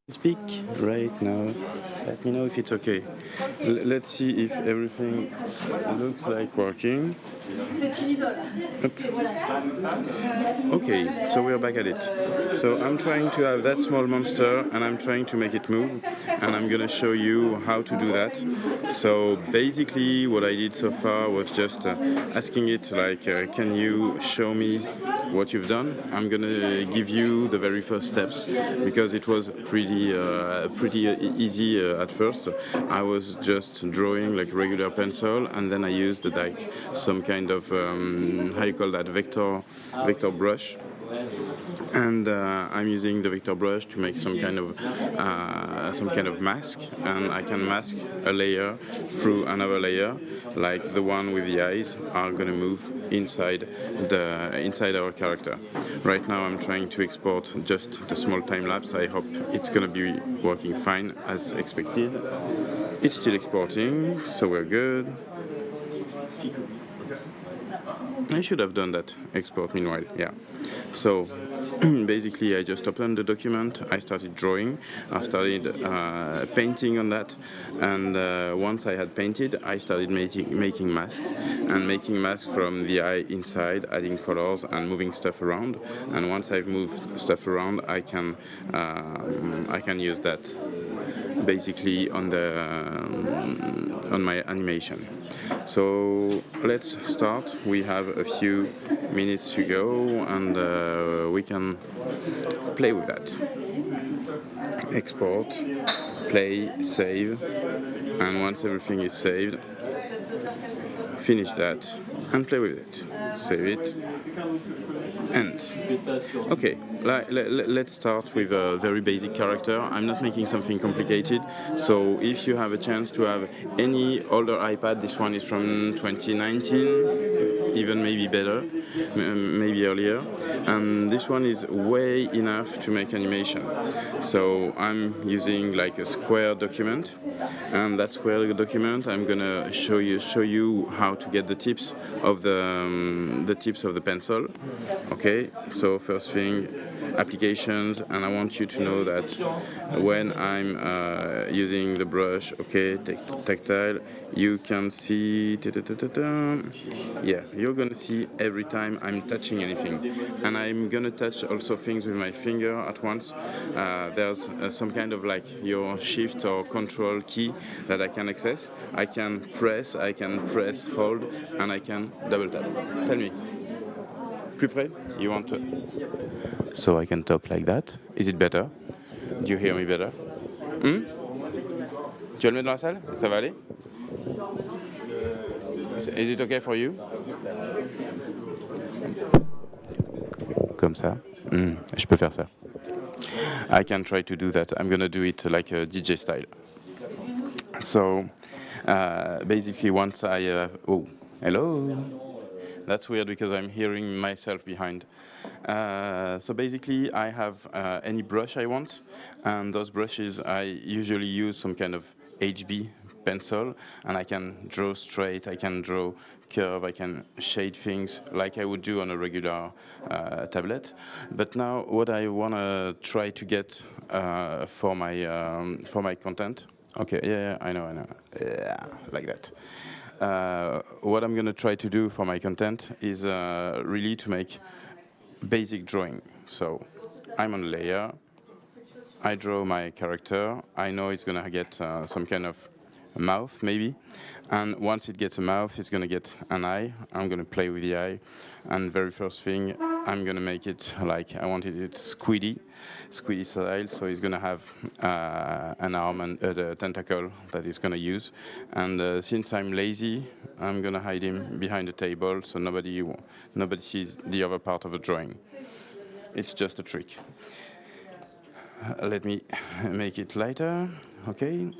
Speak right now. Let me know if it's okay. Let's see if everything looks like working. Okay, so we're back at it. So I'm trying to have that small monster and I'm trying to make it move, and I'm gonna show you how to do that. So basically what I did so far was just asking it like, can you show me what you've done? I'm gonna give you the very first steps because it was pretty easy at first. I was just drawing like regular pencil, and then I used like some kind of how you call that, vector brush, and I'm using the vector brush to make some kind of mask, and I can mask a layer through another layer, like the one with the eyes are gonna move inside our character. Right now I'm trying to export just the small time lapse. I hope it's gonna be working fine as expected. It's still exporting, so we're good. I should have done that export meanwhile, yeah. So basically I just opened the document, I started drawing, I started painting on that, and once I had painted, I started making masks, and making masks from the eye inside, adding colors and moving stuff around. And once I've moved stuff around, I can use that basically on my animation. So let's start. We have a few minutes to go, and we can play with that. Export, play, save, and once everything is saved, finish that and play with it. Save it, end. Okay, let's start with a very basic character. I'm not making something complicated, so if you have a chance to have any older iPad, this one is from 2019, even maybe better, maybe earlier, and this one is way enough to make animation. So I'm using like a square document, and that square document I'm gonna show you how to get the tips of the tips of the pencil. Okay, so first thing, applications, and I want you to know that when I'm using the brush, okay, tactile, you can see, yeah, you're gonna see every time I'm touching anything, and I'm gonna touch also things with my finger at once. There's some kind of like your shift or control key that I can access. I can press, hold, and I can double tap. Tell me. Plus près? You want to... So I can talk like that. Is it better? Do you hear me better? Hmm? Tu vas le mettre dans la salle? Ça va aller? Is it okay for you? Comme ça. Je peux faire ça. I can try to do that. I'm gonna do it like a DJ style. So basically once I... oh, hello? That's weird because I'm hearing myself behind. So basically I have any brush I want, and those brushes I usually use some kind of HB pencil, and I can draw straight, I can draw curve, I can shade things like I would do on a regular tablet. But now what I want to try to get for my content, okay, yeah, I know, yeah, like that. What I'm going to try to do for my content is really to make basic drawing. So I'm on a layer, I draw my character, I know it's going to get some kind of mouth maybe, and once it gets a mouth, it's going to get an eye. I'm going to play with the eye, and very first thing, I'm going to make it like I wanted it squiddy style, so he's going to have an arm and the tentacle that he's going to use. And since I'm lazy, I'm going to hide him behind the table so nobody sees the other part of the drawing. It's just a trick. Let me make it lighter, okay?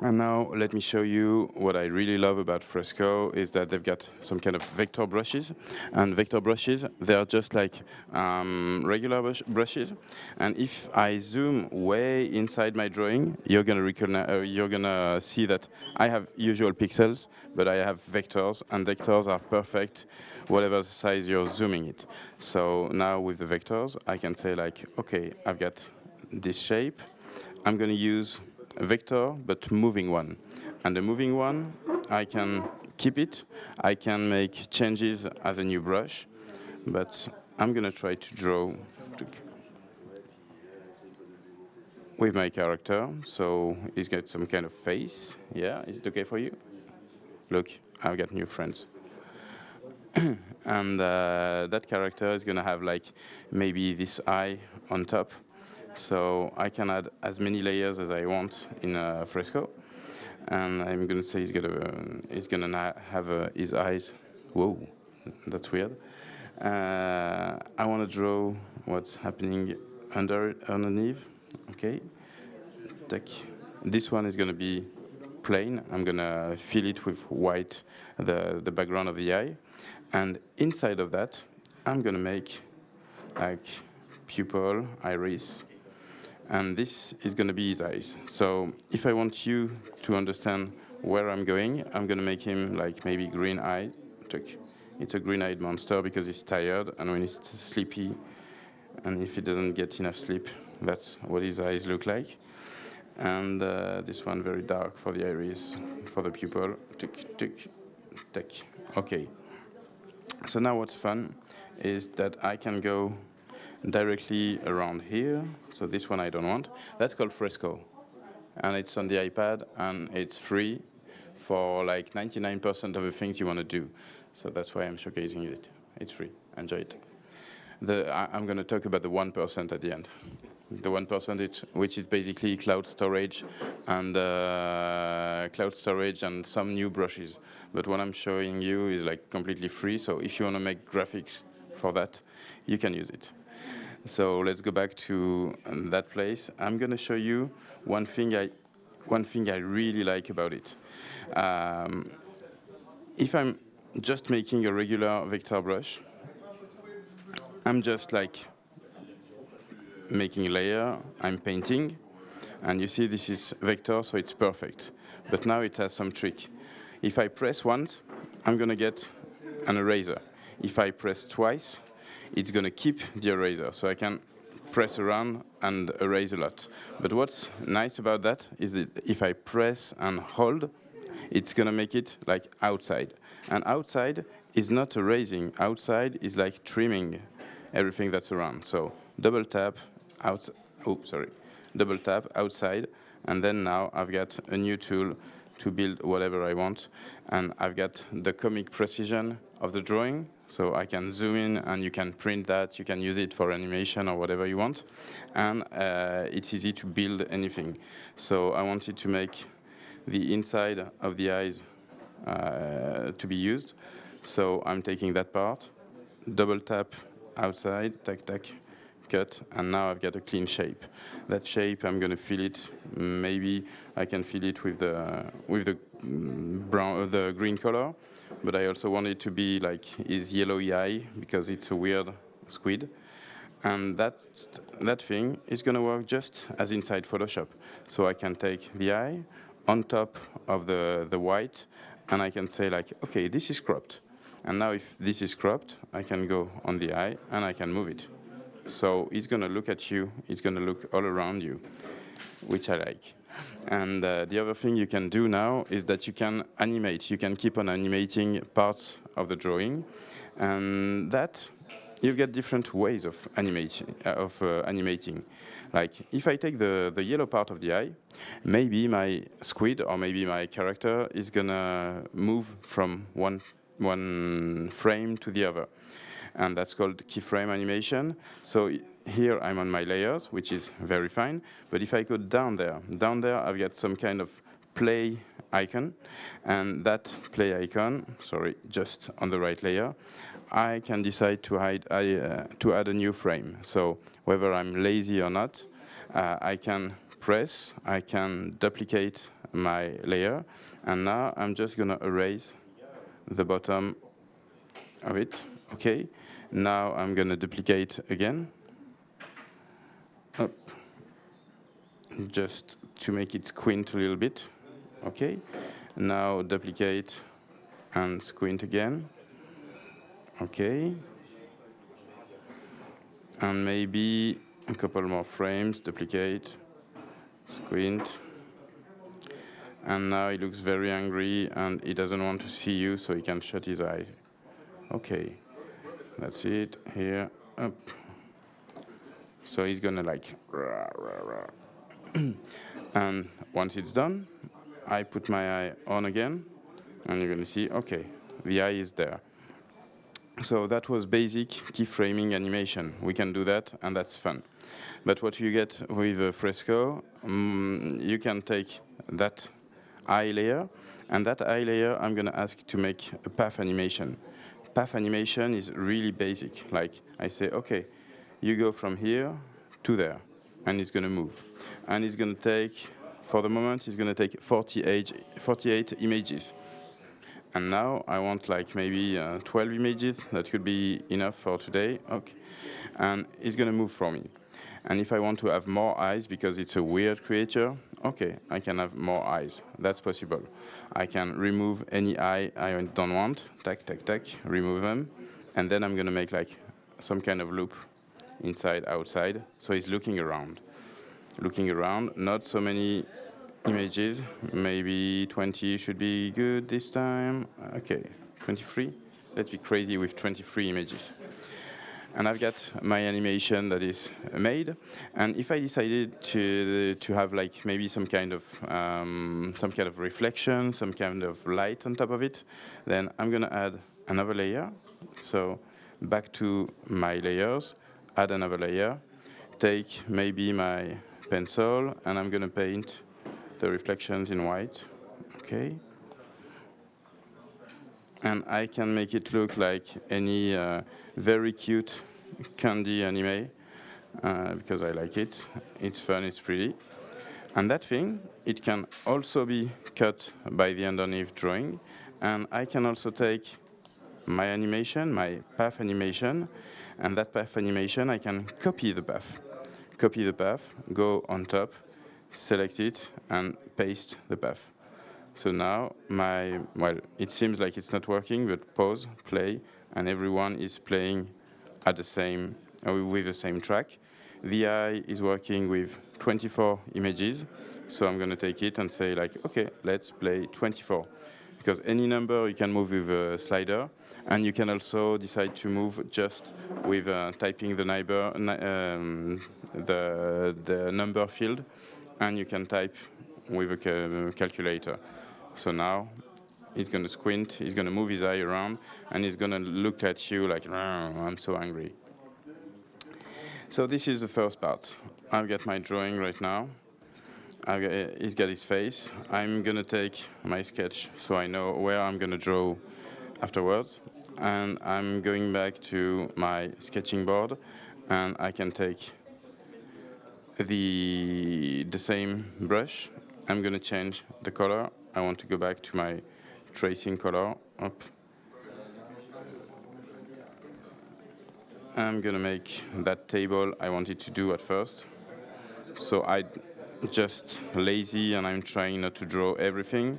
And now let me show you what I really love about Fresco is that they've got some kind of vector brushes. And vector brushes, they're just like regular brushes. And if I zoom way inside my drawing, you're gonna see that I have usual pixels, but I have vectors, and vectors are perfect whatever size you're zooming it. So now with the vectors, I can say like, okay, I've got this shape, I'm going to use a vector, but moving one. And the moving one, I can keep it. I can make changes as a new brush, but I'm going to try to draw with my character. So he's got some kind of face. Yeah, is it okay for you? Look, I've got new friends. And that character is going to have like maybe this eye on top. So I can add as many layers as I want in Fresco. And I'm going to say he's gonna have his eyes. Whoa, that's weird. I want to draw what's happening underneath. Okay, this one is going to be plain. I'm going to fill it with white, the background of the eye. And inside of that, I'm going to make like pupil, iris, and this is going to be his eyes. So if I want you to understand where I'm going to make him like maybe green-eyed. It's a green-eyed monster because he's tired, and when he's sleepy, and if he doesn't get enough sleep, that's what his eyes look like. And this one very dark for the iris, for the pupil. Okay. So now what's fun is that I can go directly around here. So this one I don't want. That's called Fresco. And it's on the iPad, and it's free for like 99% of the things you want to do. So that's why I'm showcasing it. It's free. Enjoy it. I'm going to talk about the 1% at the end. The 1%, which is basically cloud storage and some new brushes. But what I'm showing you is like completely free. So if you want to make graphics for that, you can use it. So let's go back to that place. I'm going to show you one thing I really like about it. If I'm just making a regular vector brush, I'm just like making a layer, I'm painting, and you see this is vector, so it's perfect. But now it has some trick. If I press once, I'm going to get an eraser. If I press twice, it's going to keep the eraser, so I can press around and erase a lot. But what's nice about that is that if I press and hold, it's going to make it like outside. And outside is not erasing. Outside is like trimming everything that's around. So double tap, double tap outside, and then now I've got a new tool to build whatever I want, and I've got the comic precision of the drawing, so I can zoom in and you can print that, you can use it for animation or whatever you want, and it's easy to build anything. So I wanted to make the inside of the eyes to be used, so I'm taking that part, double tap outside, tac, cut, and now I've got a clean shape. That shape, I'm going to fill it. Maybe I can fill it with the brown, the green color, but I also want it to be like his yellowy eye because it's a weird squid. And that thing is going to work just as inside Photoshop. So I can take the eye on top of the white, and I can say like, okay, this is cropped. And now if this is cropped, I can go on the eye and I can move it. So it's going to look at you, it's going to look all around you, which I like. And the other thing you can do now is that you can animate. You can keep on animating parts of the drawing. And that, you get different ways of animating. Like, if I take the yellow part of the eye, maybe my squid or maybe my character is going to move from one frame to the other, and that's called keyframe animation. So here I'm on my layers, which is very fine, but if I go down there I've got some kind of play icon, and that play icon, just on the right layer, I can decide to add a new frame. So whether I'm lazy or not, I can press, I can duplicate my layer, and now I'm just gonna erase the bottom of it. Okay, now I'm going to duplicate again, just to make it squint a little bit. Okay, now duplicate and squint again. Okay, and maybe A couple more frames, duplicate, squint. And now he looks very angry and he doesn't want to see you, so he can shut his eye. Okay, that's it, here, up. So he's gonna like, rah, rah, rah. And once it's done, I put my eye on again, and you're gonna see, okay, the eye is there. So that was basic keyframing animation. We can do that, and that's fun. But what you get with Fresco, you can take that eye layer, and that eye layer I'm gonna ask to make a path animation. Path animation is really basic. Like I say, okay, you go from here to there, and it's gonna move. And it's gonna take, for the moment, it's gonna take 48 images. And now I want like maybe 12 images. That could be enough for today. Okay. And it's gonna move for me. And if I want to have more eyes because it's a weird creature, okay, I can have more eyes. That's possible. I can remove any eye I don't want. Tack, tack, tack, remove them. And then I'm gonna make like some kind of loop inside, outside. So he's looking around. Looking around, not so many images, maybe 20 should be good this time. Okay, 23. Let's be crazy with 23 images. And I've got my animation that is made. And if I decided to have like maybe some kind of reflection, some kind of light on top of it, then I'm gonna add another layer. So back to my layers, add another layer, take maybe my pencil, and I'm gonna paint the reflections in white. Okay. And I can make it look like any very cute candy anime because I like it. It's fun, it's pretty. And that thing, it can also be cut by the underneath drawing. And I can also take my animation, my path animation, and that path animation, I can copy the path. Copy the path, go on top, select it, and paste the path. So now it seems like it's not working, but pause, play, and everyone is playing at the same, with the same track. The eye is working with 24 images, so I'm gonna take it and say like, okay, let's play 24. Because any number you can move with a slider, and you can also decide to move just with typing the the number field, and you can type with a calculator. So now he's going to squint, he's going to move his eye around, and he's going to look at you like, I'm so angry. So this is the first part. I've got my drawing right now. He's got his face. I'm going to take my sketch so I know where I'm going to draw afterwards. And I'm going back to my sketching board, and I can take the same brush. I'm going to change the color. I want to go back to my tracing color. Up. I'm going to make that table I wanted to do at first. So I just lazy and I'm trying not to draw everything.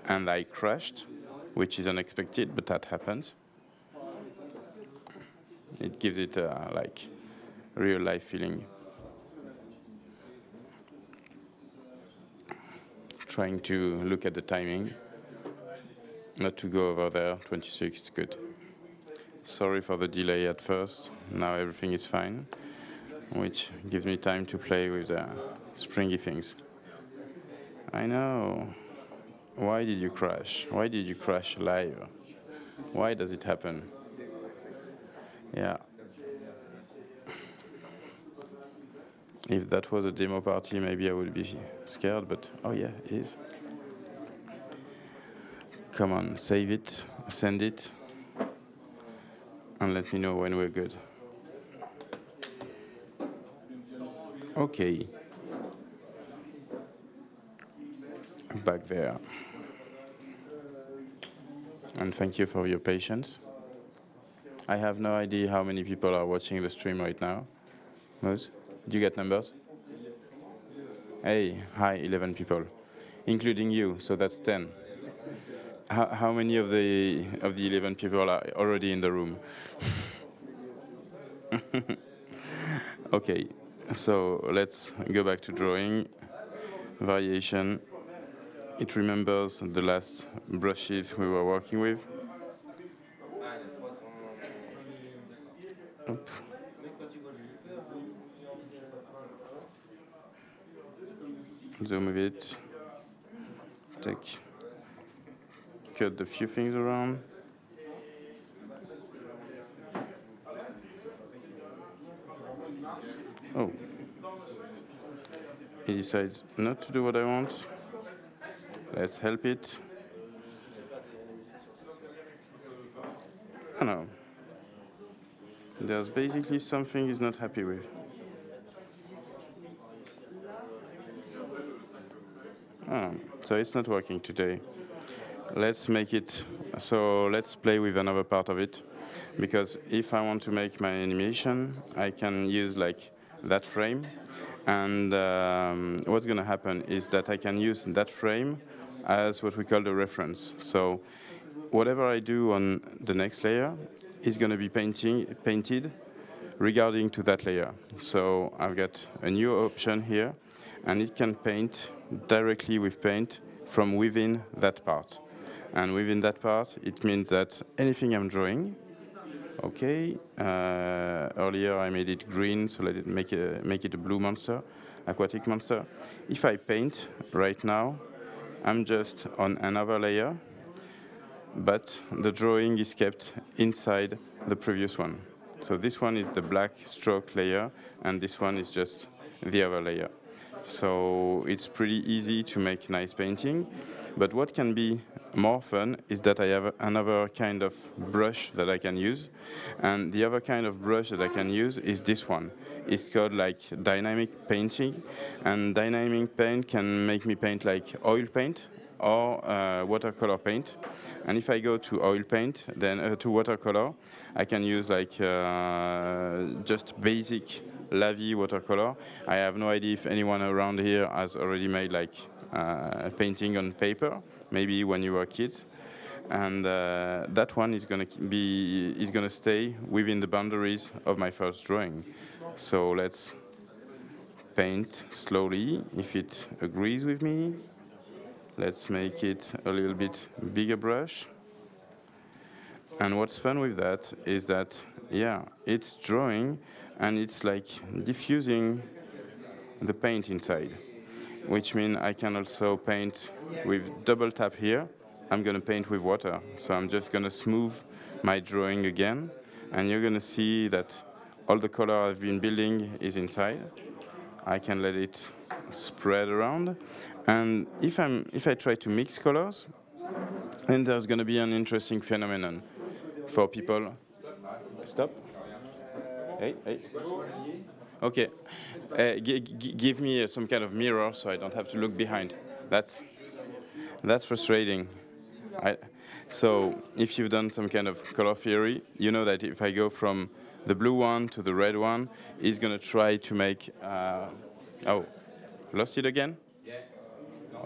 And I crashed, which is unexpected, but that happens. It gives it a like real life feeling. Trying to look at the timing, not to go over there. 26 is good. Sorry for the delay at first. Now everything is fine, which gives me time to play with the springy things. I know. Why did you crash? Why did you crash live? Why does it happen? Yeah. If that was a demo party, maybe I would be scared, but oh yeah, it is. Come on, save it, send it, and let me know when we're good. Okay. Back there. And thank you for your patience. I have no idea how many people are watching the stream right now. Moose, do you get numbers? Hey, hi, 11 people, including you, so that's 10. How many of the 11 people are already in the room? Okay, so let's go back to drawing. Variation. It remembers the last brushes we were working with. Oop. Zoom a bit. Cut a few things around. Oh. He decides not to do what I want. Let's help it. Oh no. There's basically something he's not happy with. Oh, so it's not working today. Let's make it, so let's play with another part of it. Because if I want to make my animation, I can use like that frame. And what's going to happen is that I can use that frame as what we call the reference. So whatever I do on the next layer is going to be painted regarding to that layer. So I've got a new option here, and it can paint directly with paint from within that part. And within that part, it means that anything I'm drawing, okay, earlier I made it green, so let it make it a blue monster, aquatic monster. If I paint right now, I'm just on another layer, but the drawing is kept inside the previous one. So this one is the black stroke layer, and this one is just the other layer. So it's pretty easy to make nice painting. But what can be more fun is that I have another kind of brush that I can use. And the other kind of brush that I can use is this one. It's called like dynamic painting. And dynamic paint can make me paint like oil paint or watercolor paint. And if I go to oil paint, then to watercolor, I can use like just basic Lavi watercolor. I have no idea if anyone around here has already made like painting on paper, maybe when you were kids. And that one is gonna stay within the boundaries of my first drawing. So let's paint slowly if it agrees with me. Let's make it a little bit bigger brush. And what's fun with that is that, yeah, it's drawing and it's like diffusing the paint inside, which means I can also paint with double tap here. I'm going to paint with water. So I'm just going to smooth my drawing again. And you're going to see that all the color I've been building is inside. I can let it spread around. And if I try to mix colors, then there's going to be an interesting phenomenon for people. Stop. Hey, hey. Okay. Give me some kind of mirror so I don't have to look behind. That's frustrating. So if you've done some kind of color theory, you know that if I go from the blue one to the red one, it's going to try to make... oh, lost it again?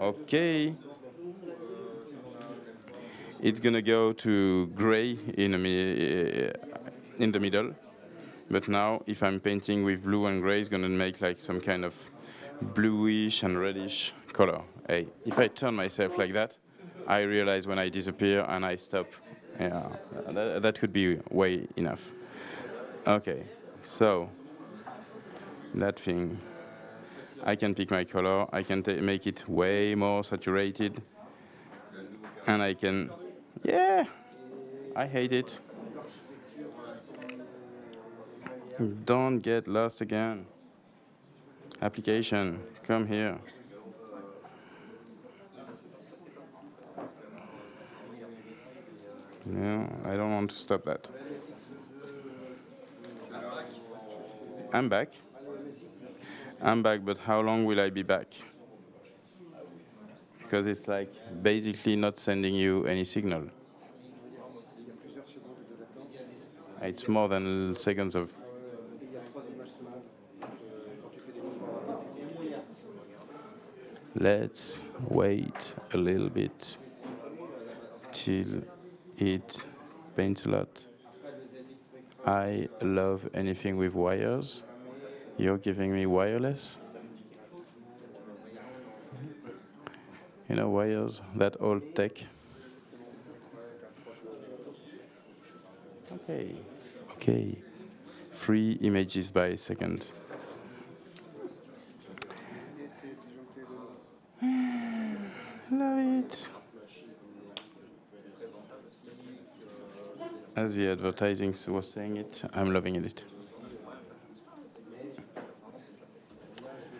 Okay. It's going to go to gray in the middle. But now, if I'm painting with blue and gray, it's going to make like some kind of bluish and reddish color. Hey, if I turn myself like that, I realize when I disappear and I stop. Yeah, that could be way enough. Okay, so that thing, I can pick my color. I can make it way more saturated, and I can, yeah, I hate it. Don't get lost again. Application, come here. No, I don't want to stop that. I'm back. I'm back, but how long will I be back? Because it's like basically not sending you any signal. It's more than seconds of... Let's wait a little bit till it paints a lot. I love anything with wires. You're giving me wireless? You know, wires, that old tech. Okay. Okay. 3 images by second. Love it. As the advertising was saying it, I'm loving it.